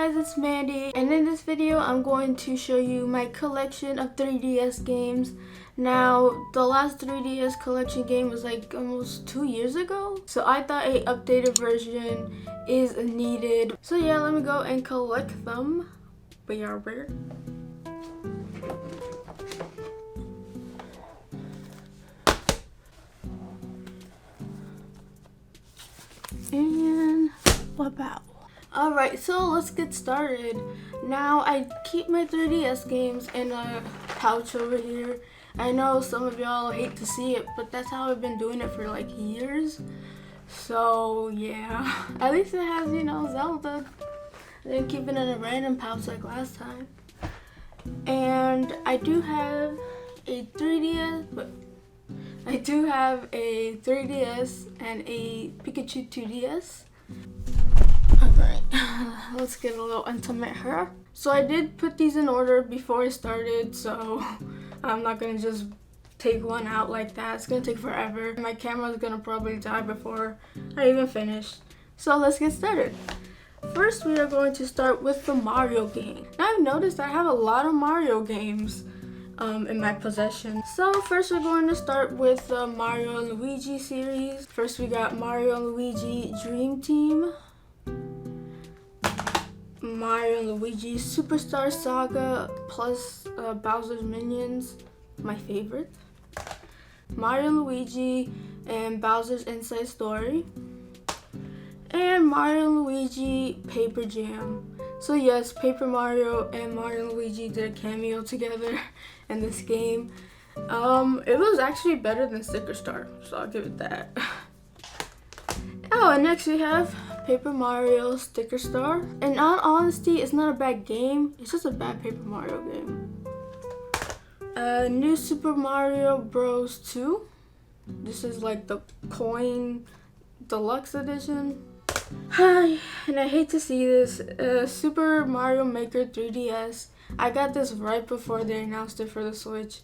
guys, it's Mandy, and in this video I'm going to show you my collection of 3DS games. Now, the last 3DS collection game was like almost 2 years ago, so I thought a updated version is needed. So yeah, let me go and collect them. Where? And what about? Alright, so let's get started. Now, I keep my 3DS games in a pouch over here. I know some of y'all hate to see it, but that's how I've been doing it for like years. So yeah, at least it has, you know, Zelda. I didn't keep it in a random pouch like last time. And I do have a 3DS, but I do have a 3DS and a Pikachu 2DS. Alright, let's get a little intimate here. So I did put these in order before I started, so I'm not gonna just take one out like that. It's gonna take forever. My camera's gonna probably die before I even finish. So let's get started. First, we are going to start with the Mario game. Now, I've noticed I have a lot of Mario games in my possession. So first we're going to start with the Mario and Luigi series. First we got Mario and Luigi Dream Team, Mario and Luigi Superstar Saga plus Bowser's Minions, my favorite, Mario and Luigi and Bowser's Inside Story, and Mario and Luigi Paper Jam. So yes, Paper Mario and Mario and Luigi did a cameo together in this game. It was actually better than Sticker Star, so I'll give it that. Oh, and next we have Paper Mario Sticker Star. And in all honesty, it's not a bad game, it's just a bad Paper Mario game. New Super Mario Bros. 2. This is like the coin deluxe edition. Hi, and I hate to see this, Super Mario Maker 3DS. I got this right before they announced it for the Switch,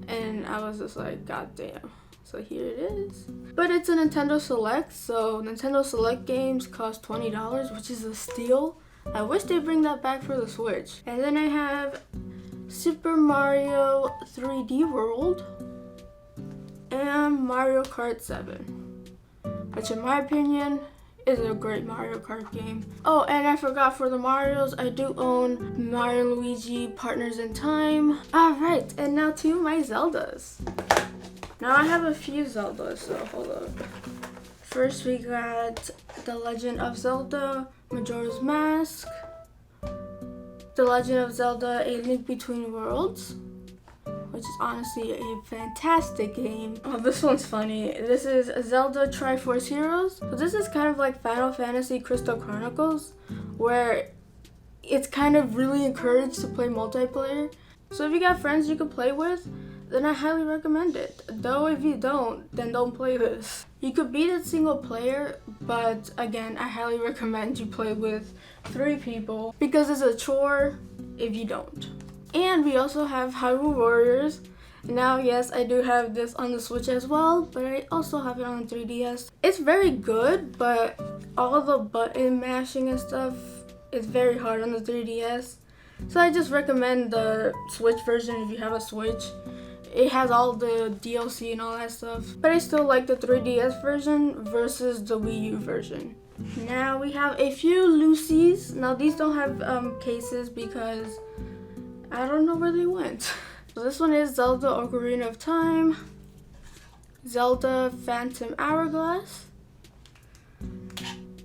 and I was just like, god damn. So here it is. But it's a Nintendo Select, so Nintendo Select games cost $20, which is a steal. I wish they'd bring that back for the Switch. And then I have Super Mario 3D World and Mario Kart 7, which in my opinion is a great Mario Kart game. Oh, and I forgot, for the Marios, I do own Mario and Luigi Partners in Time. Alright, and now to my Zeldas. Now I have a few Zeldas, so hold up. First we got The Legend of Zelda Majora's Mask, The Legend of Zelda A Link Between Worlds, which is honestly a fantastic game. Oh, this one's funny. This is Zelda Triforce Heroes. So this is kind of like Final Fantasy Crystal Chronicles, where it's kind of really encouraged to play multiplayer. So if you got friends you can play with, then I highly recommend it. Though if you don't, then don't play this. You could beat it single player, but again, I highly recommend you play with 3 people because it's a chore if you don't. And we also have Hyrule Warriors. Now, yes, I do have this on the Switch as well, but I also have it on 3DS. It's very good, but all the button mashing and stuff is very hard on the 3DS. So I just recommend the Switch version if you have a Switch. It has all the DLC and all that stuff. But I still like the 3DS version versus the Wii U version. Now we have a few Lucy's. Now these don't have cases because I don't know where they went. So this one is Zelda Ocarina of Time, Zelda Phantom Hourglass,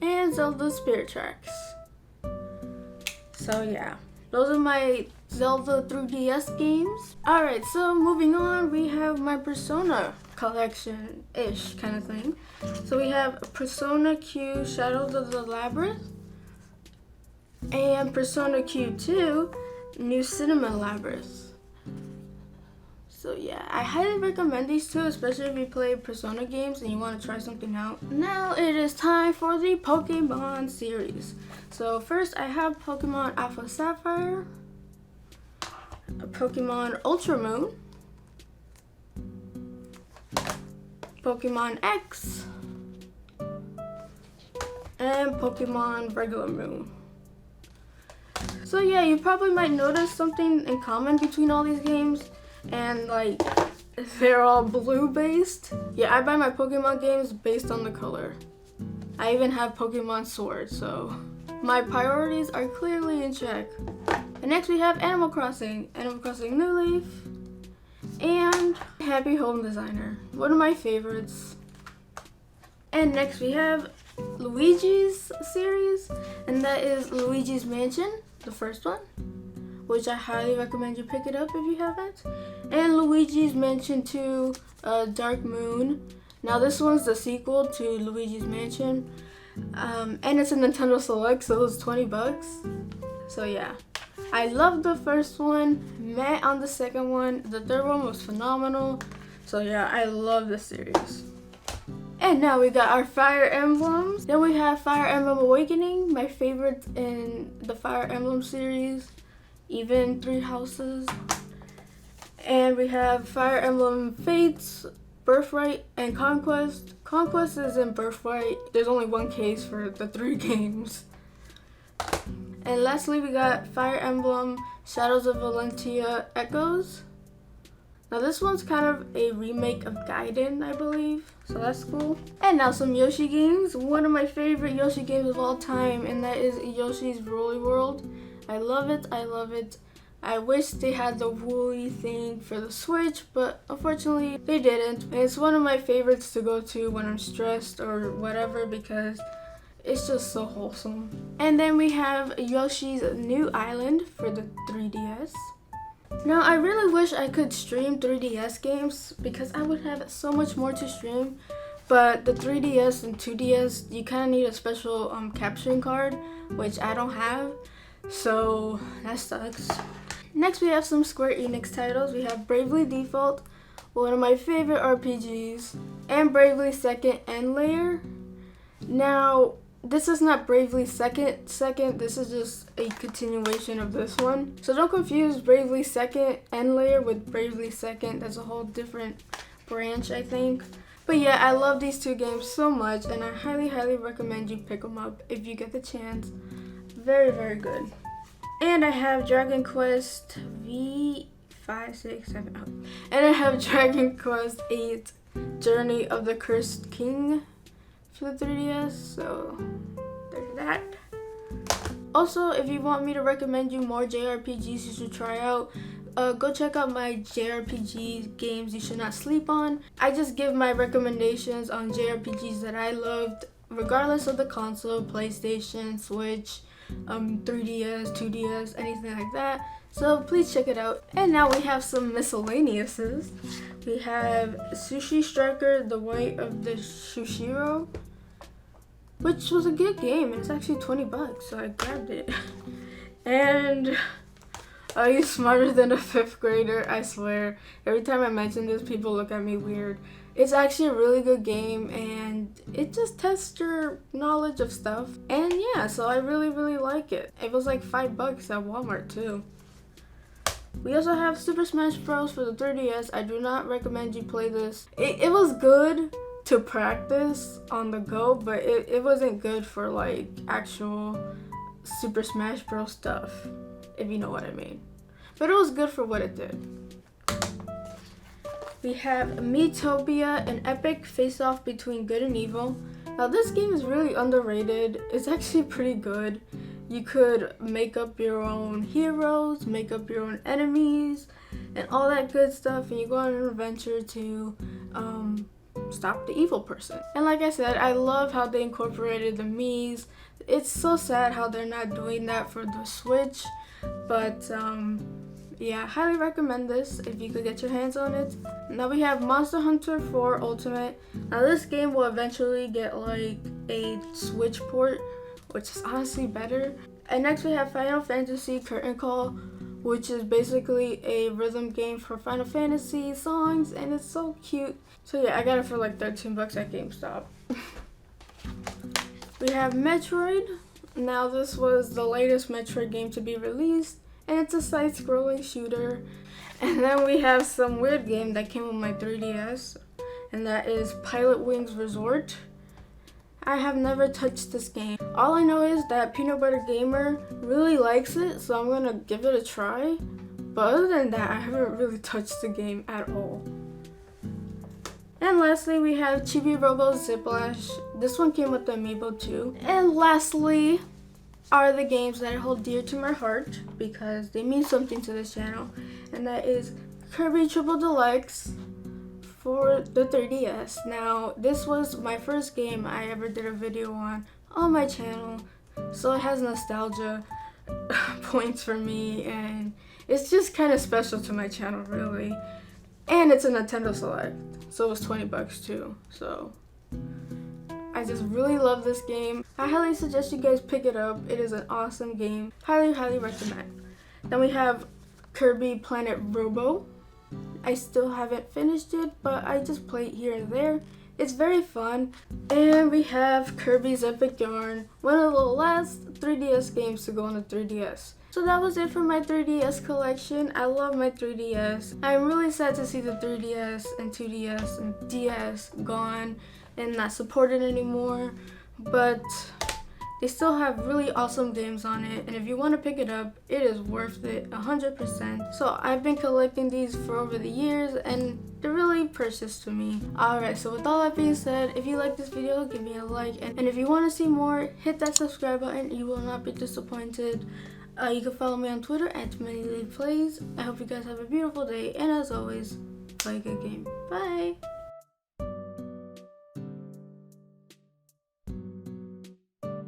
and Zelda Spirit Tracks. So yeah, those are my Zelda 3DS games. Alright, so moving on, we have my Persona collection-ish kind of thing. So we have Persona Q Shadows of the Labyrinth and Persona Q2 New Cinema Labyrinth. So yeah, I highly recommend these two, especially if you play Persona games and you want to try something out. Now it is time for the Pokemon series. So first I have Pokemon Alpha Sapphire, Pokemon Ultra Moon, Pokemon X, and Pokemon Regular Moon. So yeah, you probably might notice something in common between all these games, and like they're all blue based. Yeah, I buy my Pokemon games based on the color. I even have Pokemon Sword, so my priorities are clearly in check. And next we have Animal Crossing New Leaf, and Happy Home Designer, one of my favorites. And next we have Luigi's series, and that is Luigi's Mansion, the first one, which I highly recommend you pick it up if you haven't. And Luigi's Mansion 2, Dark Moon. Now this one's the sequel to Luigi's Mansion, and it's a Nintendo Select, so it was $20. So yeah, I loved the first one, met on the second one, the third one was phenomenal. So yeah, I love this series. And now we got our Fire Emblems. Then we have Fire Emblem Awakening, my favorite in the Fire Emblem series, even 3 houses. And we have Fire Emblem Fates, Birthright, and Conquest. Conquest is in Birthright. There's only one case for the 3 games. And lastly, we got Fire Emblem Shadows of Valentia Echoes. Now this one's kind of a remake of Gaiden, I believe, so that's cool. And now some Yoshi games. One of my favorite Yoshi games of all time, and that is Yoshi's Woolly World. I love it, I love it. I wish they had the woolly thing for the Switch, but unfortunately they didn't. And it's one of my favorites to go to when I'm stressed or whatever, because it's just so wholesome. And then we have Yoshi's New Island for the 3DS. Now, I really wish I could stream 3DS games because I would have so much more to stream. But the 3DS and 2DS, you kind of need a special capturing card, which I don't have. So that sucks. Next, we have some Square Enix titles. We have Bravely Default, one of my favorite RPGs, and Bravely Second End Layer. Now, this is not Bravely Second, this is just a continuation of this one. So don't confuse Bravely Second End Layer with Bravely Second. That's a whole different branch, I think. But yeah, I love these 2 games so much, and I highly, highly recommend you pick them up if you get the chance. Very, very good. And I have Dragon Quest V 5, 6, 7, oh. And I have Dragon Quest 8 Journey of the Cursed King for the 3DS, so there's that. Also, if you want me to recommend you more JRPGs you should try out, go check out my JRPG games you should not sleep on. I just give my recommendations on JRPGs that I loved, regardless of the console, PlayStation, Switch, 3DS, 2DS, anything like that. So please check it out. And now we have some miscellaneouses. We have Sushi Striker, The Way of the Shushiro, which was a good game. It's actually $20, so I grabbed it. And Are You Smarter Than a 5th Grader? I swear, every time I mention this, people look at me weird. It's actually a really good game, and it just tests your knowledge of stuff. And yeah, so I really, really like it. It was like $5 at Walmart too. We also have Super Smash Bros. For the 3DS. I do not recommend you play this. It was good to practice on the go, but it wasn't good for like actual Super Smash Bros. Stuff, if you know what I mean. But it was good for what it did. We have Miitopia, an epic face-off between good and evil. Now this game is really underrated. It's actually pretty good. You could make up your own heroes, make up your own enemies, and all that good stuff, and you go on an adventure to stop the evil person. And like I said, I love how they incorporated the Miis. It's so sad how they're not doing that for the Switch, but yeah, I highly recommend this if you could get your hands on it. Now we have Monster Hunter 4 Ultimate. Now this game will eventually get like a Switch port, which is honestly better. And next we have Final Fantasy Curtain Call, which is basically a rhythm game for Final Fantasy songs, and it's so cute. So yeah, I got it for like $13 at GameStop. We have Metroid. Now this was the latest Metroid game to be released, and it's a side-scrolling shooter. And then we have some weird game that came with my 3DS, and that is Pilot Wings Resort. I have never touched this game. All I know is that Peanut Butter Gamer really likes it, so I'm gonna give it a try. But other than that, I haven't really touched the game at all. And lastly, we have Chibi Robo Ziplash. This one came with the amiibo too. And lastly are the games that I hold dear to my heart because they mean something to this channel. And that is Kirby Triple Deluxe for the 3DS. Now, this was my first game I ever did a video on my channel. So it has nostalgia points for me, and it's just kind of special to my channel, really. And it's a Nintendo Select, so it was 20 bucks too. So I just really love this game. I highly suggest you guys pick it up. It is an awesome game. Highly, highly recommend. Then we have Kirby Planet Robo. I still haven't finished it, but I just play it here and there. It's very fun. And we have Kirby's Epic Yarn, one of the last 3DS games to go on the 3DS. So that was it for my 3DS collection. I love my 3DS. I'm really sad to see the 3DS and 2DS and DS gone and not supported anymore, but they still have really awesome games on it, and if you want to pick it up, it is worth it 100%. So I've been collecting these for over the years, and they're really precious to me. Alright, so with all that being said, if you like this video, give me a like, and if you want to see more, hit that subscribe button. You will not be disappointed. You can follow me on Twitter at MandyleePlays. I hope you guys have a beautiful day, and as always, play a good game. Bye!